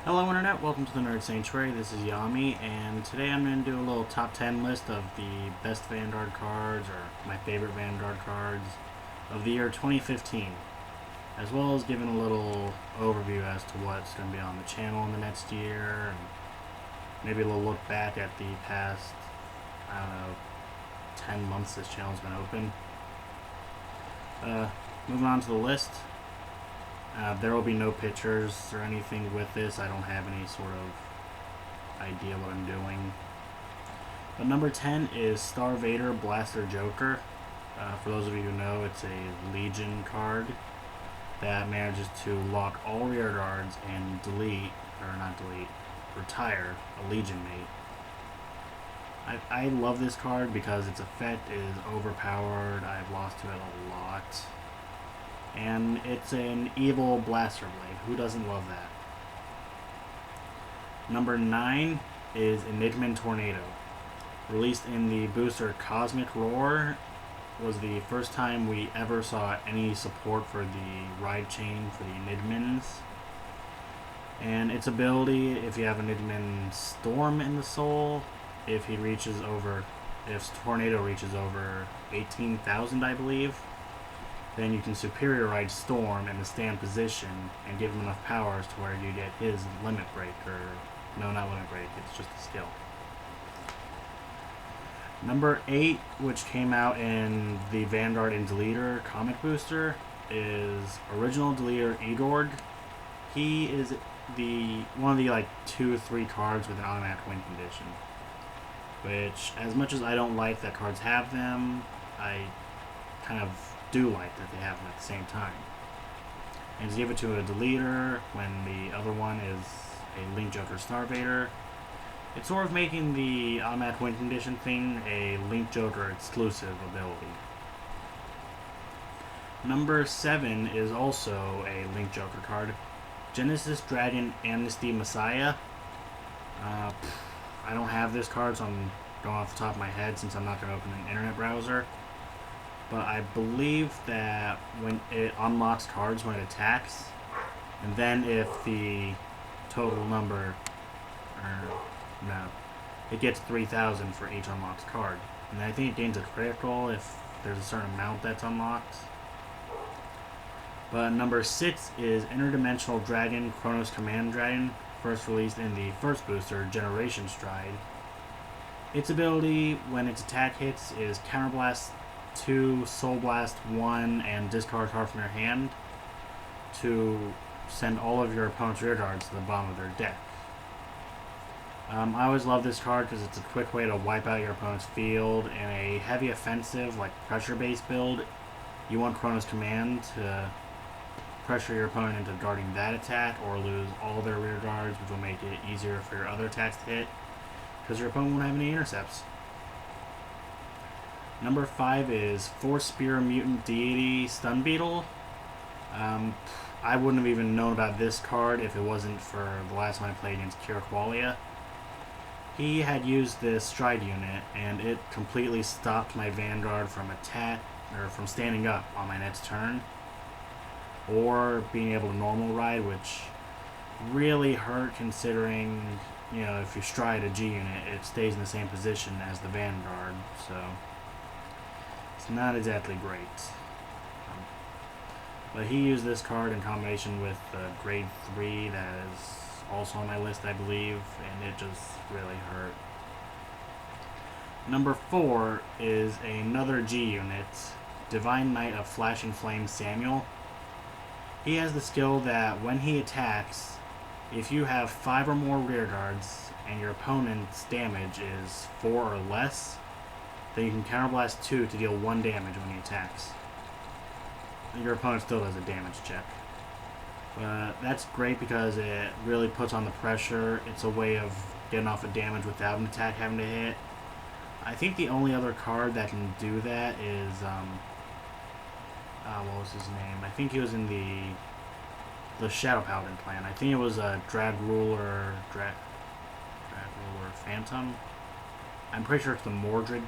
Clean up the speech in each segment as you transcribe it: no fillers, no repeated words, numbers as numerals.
Hello Internet, welcome to the Nerd Sanctuary. This is Yami, and today I'm going to do a little top 10 list of the best Vanguard cards, or my favorite Vanguard cards, of the year 2015, as well as giving a little overview as to what's going to be on the channel in the next year, and maybe a little look back at the past, 10 months this channel's been open. Moving on to the list. There will be no pictures or anything with this. I don't have any sort of idea what I'm doing. But number 10 is Star-vader Blaster Joker. For those of you who know, it's a Legion card that manages to lock all rear guards and retire a Legion mate. I love this card because its effect is overpowered. I've lost to it a lot. And it's an evil blaster blade. Who doesn't love that? Number 9 is Enigma Tornado. Released in the booster Cosmic Roar, was the first time we ever saw any support for the ride chain for the Enigmans. And its ability, if you have Enigman Storm in the soul, if Tornado reaches over 18,000, I believe, then you can superior ride Storm in the stand position and give him enough powers to where you get his limit break, or no, not limit break, it's just a skill. Number 8, which came out in the Vanguard and Deleter comic booster, is original Deleter Egord. He is one of the 2-3 cards with an automatic win condition, which, as much as I don't like that cards have them, I kind of do like that they have them at the same time. And to give it to a Deleter when the other one is a Link Joker Star-vader, it's sort of making the automatic win condition thing a Link Joker exclusive ability. Number 7 is also a Link Joker card, Genesis Dragon Amnesty Messiah. I don't have this card, so I'm going off the top of my head since I'm not going to open an internet browser. But I believe that when it unlocks cards when it attacks, and then if the total number, it gets 3,000 for each unlocked card. And I think it gains a critical if there's a certain amount that's unlocked. But number 6 is Interdimensional Dragon Chronos Command Dragon, first released in the first booster, Generation Stride. Its ability, when its attack hits, is Counterblast 2, Soul Blast 1, and discard a card from your hand to send all of your opponent's rear guards to the bottom of their deck. I always love this card because it's a quick way to wipe out your opponent's field. In a heavy offensive, pressure-based build, you want Chronos Command to pressure your opponent into guarding that attack or lose all their rear guards, which will make it easier for your other attacks to hit because your opponent won't have any intercepts. Number 5 is Force Spear Mutant Deity Stun Beetle. I wouldn't have even known about this card if it wasn't for the last time I played against Kira Qualia. He had used this Stride unit, and it completely stopped my Vanguard from from standing up on my next turn, or being able to normal ride, which really hurt considering, if you stride a G unit, it stays in the same position as the Vanguard, so it's not exactly great. But he used this card in combination with grade 3 that is also on my list, I believe, and it just really hurt. Number 4 is another G unit, Divine Knight of Flashing Flame Samuel. He has the skill that when he attacks, if you have 5 or more rear guards and your opponent's damage is 4 or less, then you can Counterblast 2 to deal 1 damage when he attacks. Your opponent still does a damage check. That's great because it really puts on the pressure. It's a way of getting off of damage without an attack having to hit. I think the only other card that can do that is, what was his name? I think he was in the Shadow Paladin clan. I think it was Drag Ruler Phantom. I'm pretty sure it's the Mordred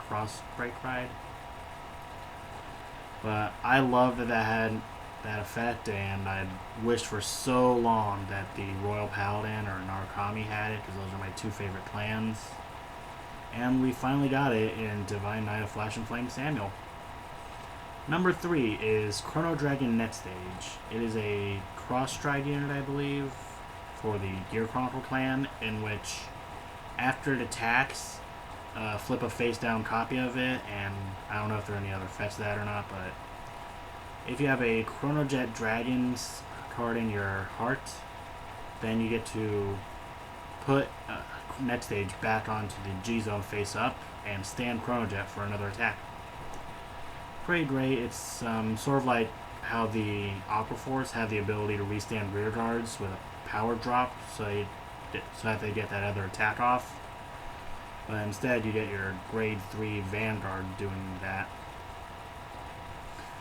Cross Break Ride. But I love that had that effect, and I wished for so long that the Royal Paladin or Narukami had it, because those are my two favorite clans. And we finally got it in Divine Knight of Flash and Flame Samuel. Number 3 is Chrono Dragon Net Stage. It is a cross-stride unit, I believe, for the Gear Chronicle clan, in which after it attacks, flip a face-down copy of it, and I don't know if there are any other effects to that or not, but if you have a Chronojet Dragons card in your heart, then you get to put Net Stage back onto the G-Zone face up and stand Chronojet for another attack. Pretty great. It's sort of like how the Aqua Force have the ability to restand rear guards with a power drop, so that they get that other attack off. But instead, you get your Grade 3 Vanguard doing that.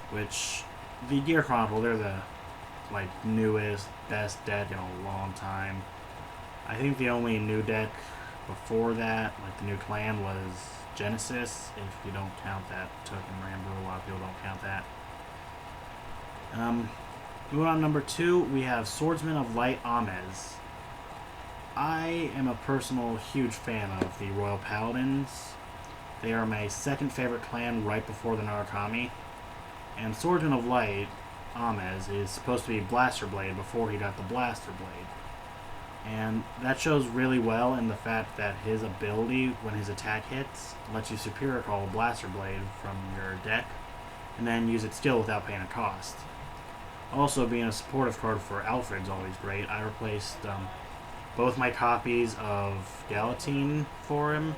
Which, the Gear Chronicle, they're the newest, best deck in a long time. I think the only new deck before that, the new clan, was Genesis, if you don't count that. Token Rambo, a lot of people don't count that. Moving on to number 2, we have Swordsman of Light Amez. I am a personal huge fan of the Royal Paladins. They are my second favorite clan right before the Narukami. And Swordsman of Light, Amez, is supposed to be Blaster Blade before he got the Blaster Blade. And that shows really well in the fact that his ability, when his attack hits, lets you Superior Call Blaster Blade from your deck, and then use its skill without paying a cost. Also, being a supportive card for Alfred's always great. I replaced both my copies of Galatine for him,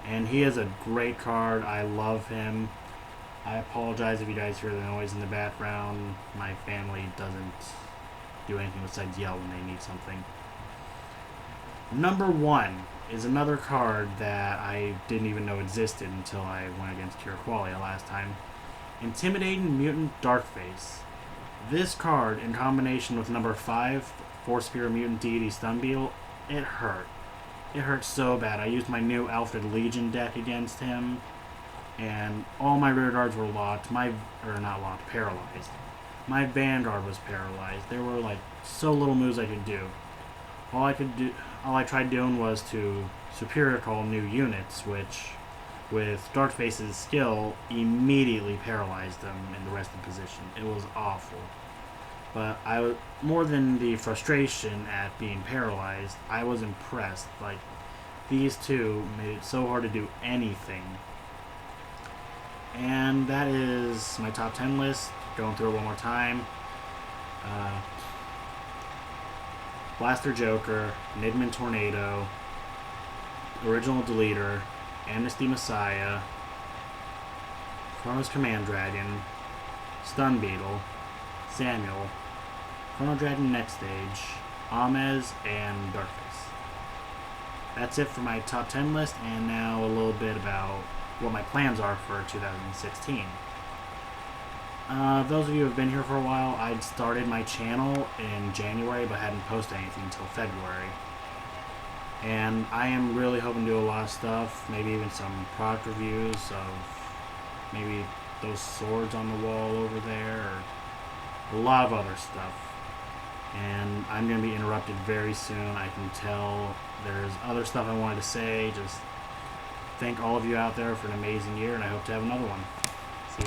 and he is a great card. I love him. I apologize if you guys hear the noise in the background. My family doesn't do anything besides yell when they need something. Number 1 is another card that I didn't even know existed until I went against Qualia last time. Intimidating Mutant Darkface. This card, in combination with number 5, Force Spear Mutant Deity Stun Beetle, it hurt. It hurt so bad. I used my new Alfred Legion deck against him, and all my rear guards were locked. Paralyzed. My Vanguard was paralyzed. There were so little moves I could do. All I tried doing was to Superior Call new units, which, with Darkface's skill, immediately paralyzed them in the resting position. It was awful. But more than the frustration at being paralyzed, I was impressed. These two made it so hard to do anything. And that is my top 10 list. Going through it one more time. Blaster Joker, Nidman Tornado, Original Deleter, Amnesty Messiah, Chronos Command Dragon, Stun Beetle, Samuel, Chrono Dragon Net Stage, Amez, and Darkface. That's it for my top 10 list, and now a little bit about what my plans are for 2016. Those of you who have been here for a while, I'd started my channel in January but hadn't posted anything until February. And I am really hoping to do a lot of stuff, maybe even some product reviews of maybe those swords on the wall over there, or a lot of other stuff. And I'm going to be interrupted very soon. I can tell there's other stuff I wanted to say. Just thank all of you out there for an amazing year, and I hope to have another one.